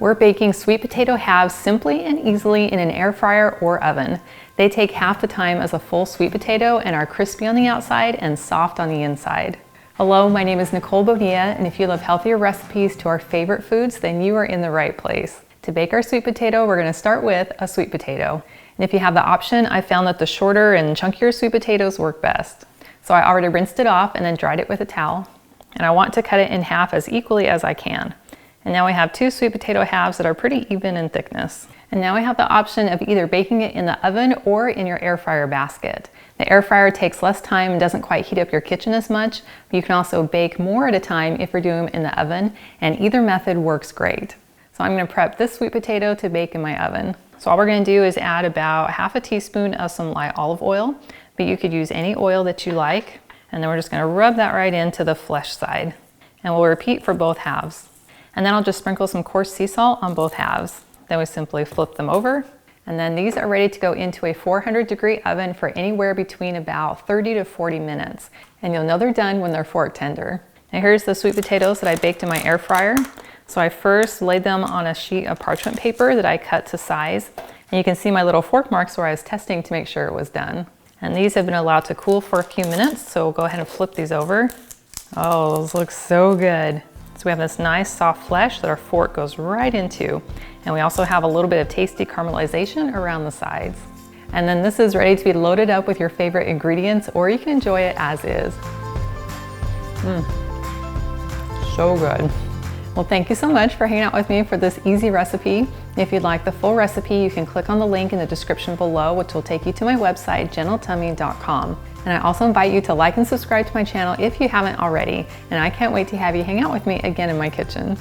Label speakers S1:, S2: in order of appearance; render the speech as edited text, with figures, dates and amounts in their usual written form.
S1: We're baking sweet potato halves simply and easily in an air fryer or oven. They take half the time as a full sweet potato and are crispy on the outside and soft on the inside. Hello, my name is Nicole Bonilla, and if you love healthier recipes to our favorite foods, then you are in the right place. To bake our sweet potato, we're going to start with a sweet potato. And if you have the option, I found that the shorter and chunkier sweet potatoes work best. So I already rinsed it off and then dried it with a towel. And I want to cut it in half as equally as I can. And now we have two sweet potato halves that are pretty even in thickness. And now we have the option of either baking it in the oven or in your air fryer basket. The air fryer takes less time and doesn't quite heat up your kitchen as much, but you can also bake more at a time if you're doing them in the oven, and either method works great. So I'm going to prep this sweet potato to bake in my oven. So all we're going to do is add about half a teaspoon of some light olive oil, but you could use any oil that you like. And then we're just going to rub that right into the flesh side. And we'll repeat for both halves. And then I'll just sprinkle some coarse sea salt on both halves. Then we simply flip them over. And then these are ready to go into a 400-degree oven for anywhere between about 30 to 40 minutes. And you'll know they're done when they're fork tender. Now here's the sweet potatoes that I baked in my air fryer. So I first laid them on a sheet of parchment paper that I cut to size. And you can see my little fork marks where I was testing to make sure it was done. And these have been allowed to cool for a few minutes, so we'll go ahead and flip these over. Oh, those look so good. So we have this nice soft flesh that our fork goes right into. And we also have a little bit of tasty caramelization around the sides. And then this is ready to be loaded up with your favorite ingredients, or you can enjoy it as is. So good. Well, thank you so much for hanging out with me for this easy recipe. If you'd like the full recipe, you can click on the link in the description below, which will take you to my website, gentletummy.com. And I also invite you to like and subscribe to my channel if you haven't already. And I can't wait to have you hang out with me again in my kitchen.